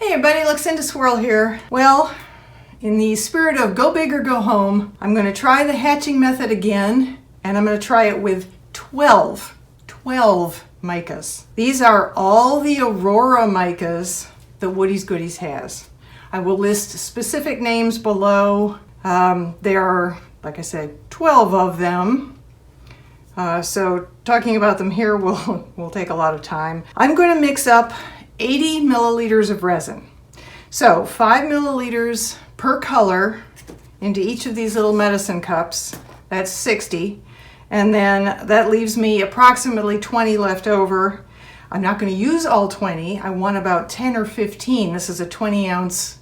Hey everybody, Luxinda Swirl here. Well, in the spirit of go big or go home, I'm going to try the hatching method again, and I'm going to try it with 12 micas. These are all the Aurora micas that Woody's Goodies has. I will list specific names below. There are, like I said, 12 of them. So talking about them here will take a lot of time. I'm going to mix up 80 milliliters of resin. So 5 milliliters per color into each of these little medicine cups. That's 60. And then that leaves me approximately 20 left over. I'm not going to use all 20. I want about 10 or 15. This is a 20-ounce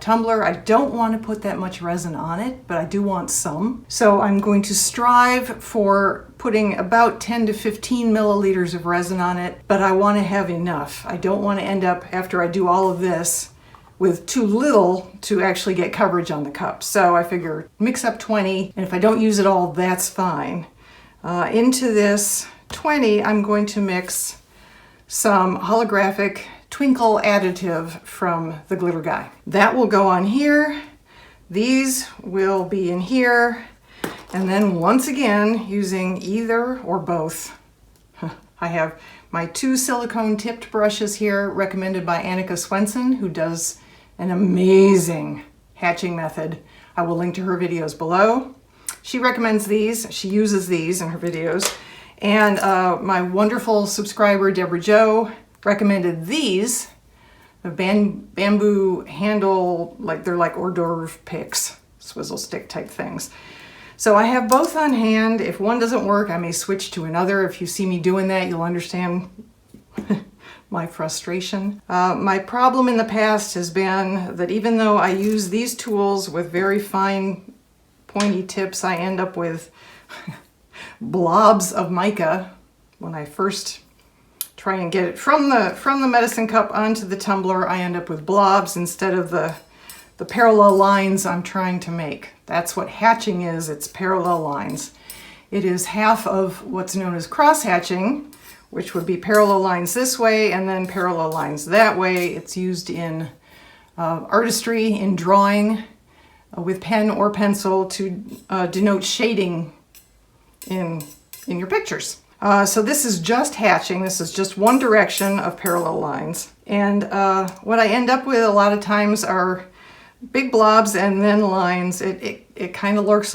tumbler. I don't want to put that much resin on it, but I do want some. So I'm going to strive for putting about 10 to 15 milliliters of resin on it, but I want to have enough. I don't want to end up, after I do all of this, with too little to actually get coverage on the cup. So I figure mix up 20, and if I don't use it all, that's fine. Into this 20, I'm going to mix some holographic twinkle additive from the glitter guy. That will go on here. These will be in here. And then once again, using either or both, I have my 2 silicone tipped brushes here, recommended by Annika Swenson, who does an amazing hatching method. I will link to her videos below. She recommends these. She uses these in her videos. And my wonderful subscriber, Deborah Jo, recommended these, the bamboo handle, like they're like hors d'oeuvre picks, swizzle stick type things. So I have both on hand. If one doesn't work, I may switch to another. If you see me doing that, you'll understand my frustration. My problem in the past has been that even though I use these tools with very fine pointy tips, I end up with blobs of mica when I first try and get it from the medicine cup onto the tumbler. I end up with blobs instead of the parallel lines I'm trying to make. That's what hatching is. It's parallel lines. It is half of what's known as cross hatching, which would be parallel lines this way and then parallel lines that way. It's used in artistry, in drawing with pen or pencil to denote shading in your pictures. So this is just hatching. This is just one direction of parallel lines. And what I end up with a lot of times are big blobs and then lines. It kind of looks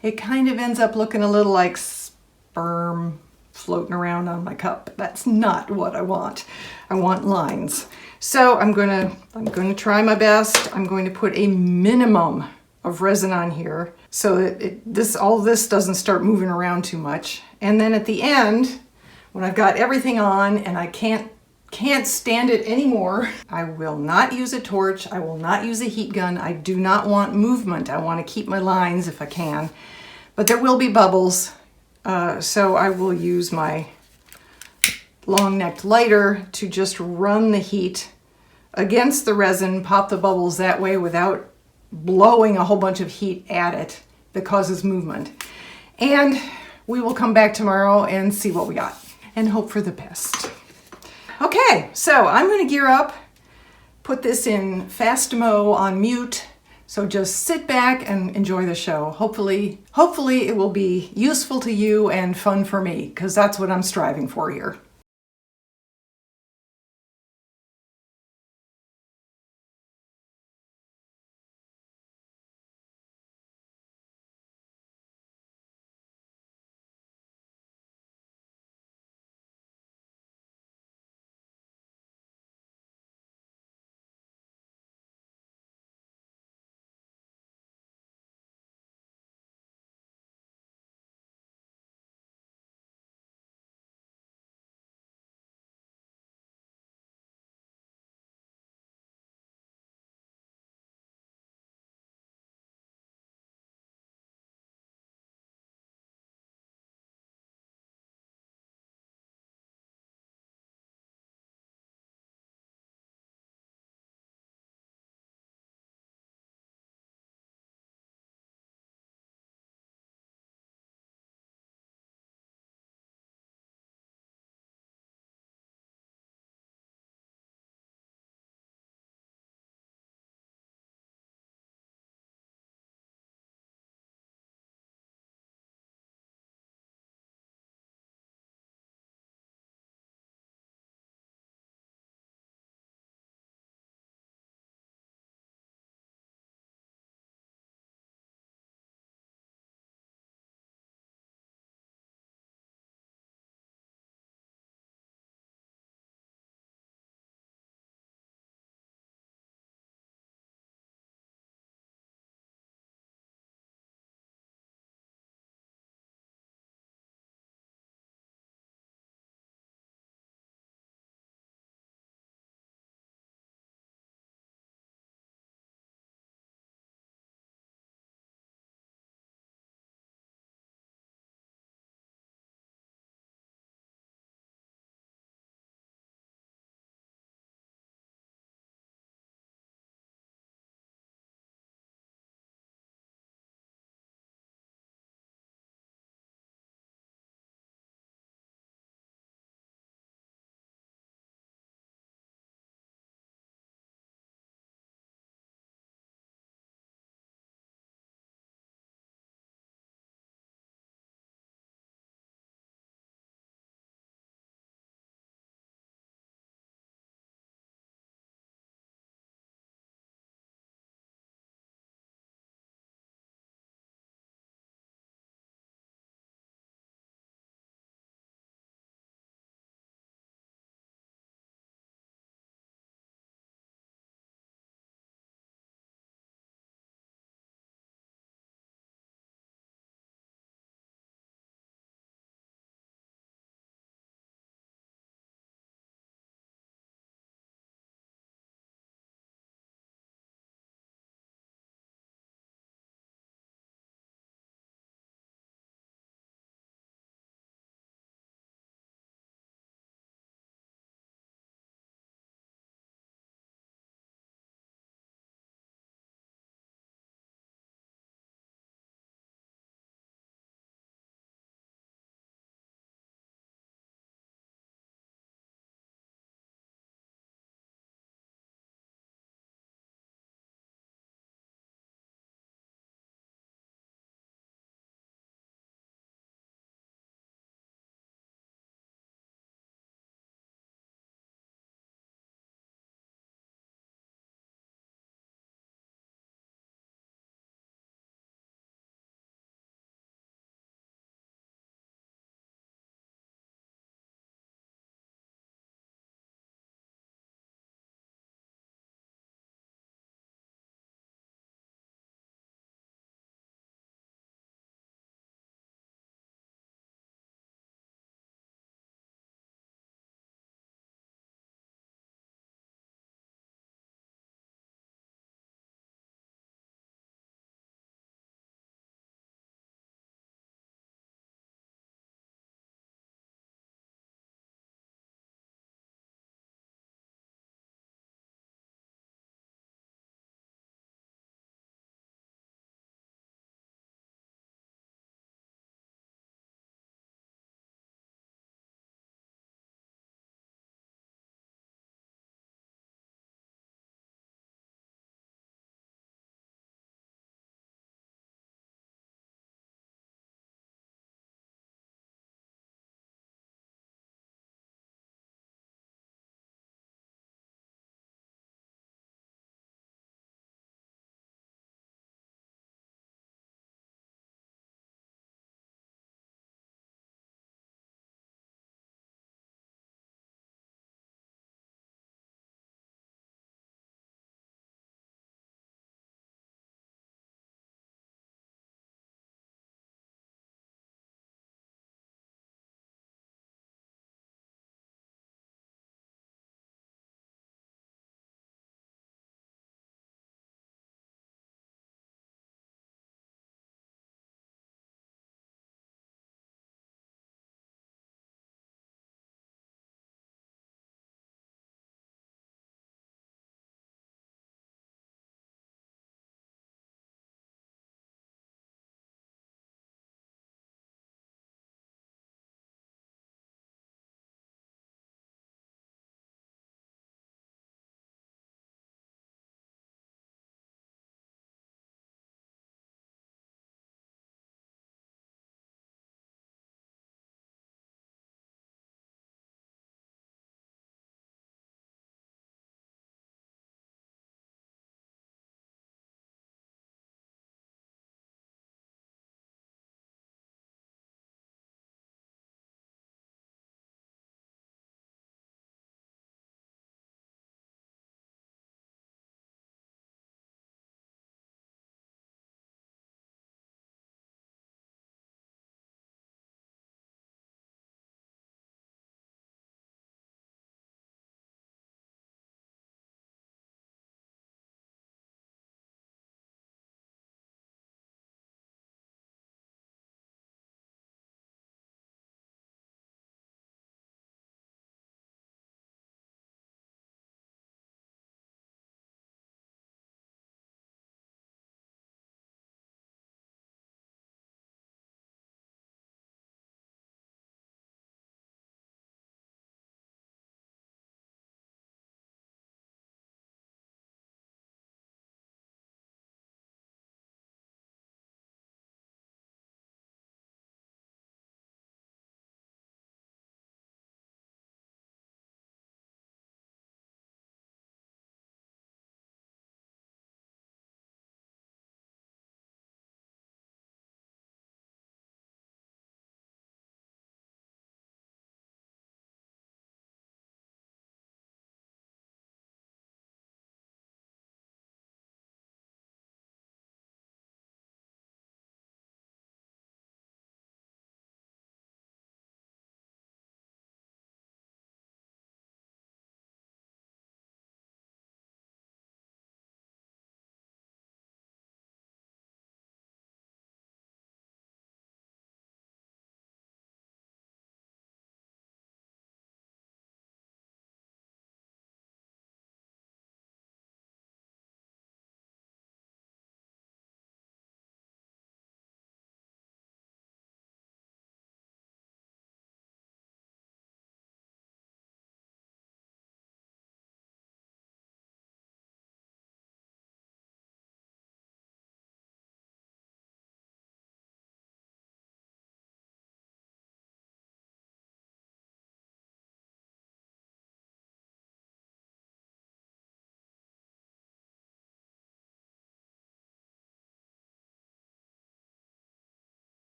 it kind of ends up looking a little like sperm floating around on my cup. That's not what I want. I want lines. So I'm going to try my best. I'm going to put a minimum of resin on here so that all this doesn't start moving around too much. And then at the end, when I've got everything on and I can't stand it anymore, I will not use a torch. I will not use a heat gun. I do not want movement. I want to keep my lines if I can, but there will be bubbles. So I will use my long-necked lighter to just run the heat against the resin, pop the bubbles that way without blowing a whole bunch of heat at it that causes movement. And we will come back tomorrow and see what we got and hope for the best. Okay, so I'm going to gear up, put this in fast mo on mute. So just sit back and enjoy the show. Hopefully it will be useful to you and fun for me, because that's what I'm striving for here.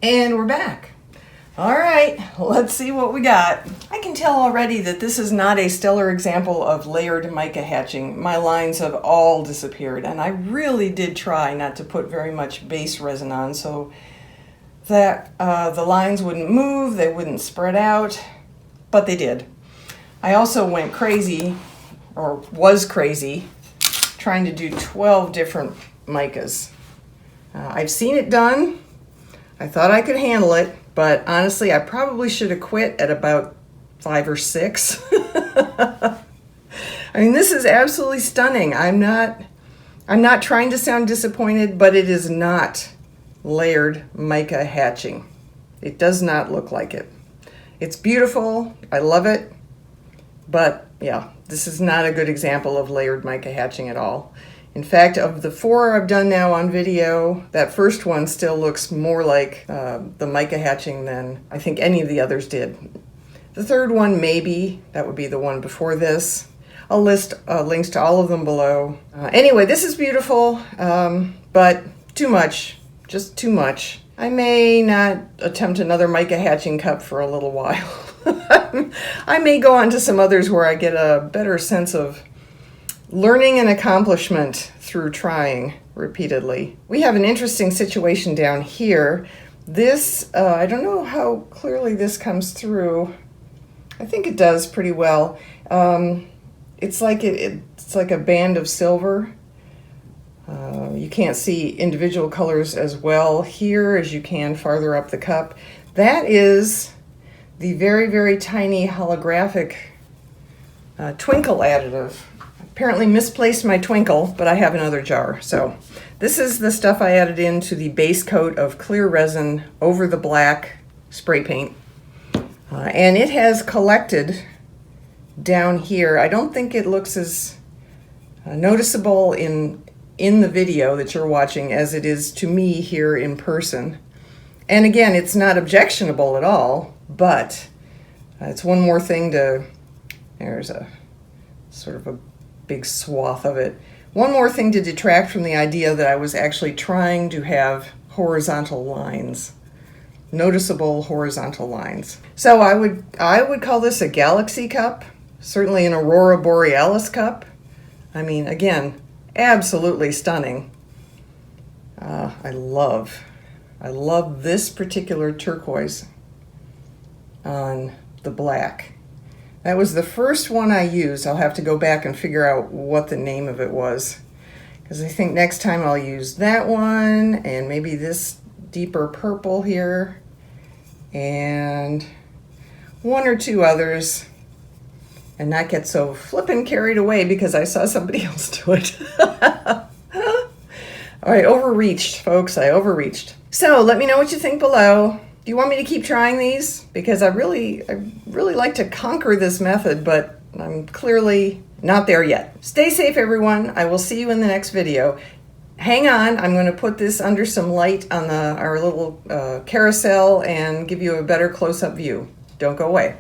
And we're back. All right, let's see what we got. I can tell already that this is not a stellar example of layered mica hatching. My lines have all disappeared, and I really did try not to put very much base resin on so that the lines wouldn't move, they wouldn't spread out, but they did. I also went crazy, or was crazy, trying to do 12 different micas. I've seen it done. I thought I could handle it, but honestly, I probably should have quit at about 5 or 6. I mean, this is absolutely stunning. I'm not trying to sound disappointed, but it is not layered mica hatching. It does not look like it. It's beautiful. I love it. But yeah, this is not a good example of layered mica hatching at all. In fact, of the 4 I've done now on video, that first one still looks more like the mica hatching than I think any of the others did. The third one, maybe, that would be the one before this. I'll list links to all of them below. Anyway, this is beautiful, but too much, just too much. I may not attempt another mica hatching cup for a little while. I may go on to some others where I get a better sense of learning and accomplishment through trying repeatedly. We have an interesting situation down here. This, I don't know how clearly this comes through. I think it does pretty well. It's like it's like a band of silver. You can't see individual colors as well here as you can farther up the cup. That is the very, very tiny holographic twinkle additive. Apparently misplaced my twinkle, but I have another jar. So this is the stuff I added into the base coat of clear resin over the black spray paint. And it has collected down here. I don't think it looks as noticeable in the video that you're watching as it is to me here in person. And again, it's not objectionable at all, but it's one more thing to, there's a sort of a big swath of it. One more thing to detract from the idea that I was actually trying to have horizontal lines, noticeable horizontal lines. So I would call this a galaxy cup, certainly an aurora borealis cup. I mean, again, absolutely stunning. I love this particular turquoise on the black. That was the first one I used. I'll have to go back and figure out what the name of it was, because I think next time I'll use that one and maybe this deeper purple here and 1 or 2 others, and not get so flippin' carried away because I saw somebody else do it. All right, overreached, folks. I overreached. So let me know what you think below. Do you want me to keep trying these? Because I really like to conquer this method, but I'm clearly not there yet. Stay safe, everyone. I will see you in the next video. Hang on, I'm going to put this under some light on our little carousel and give you a better close-up view. Don't go away.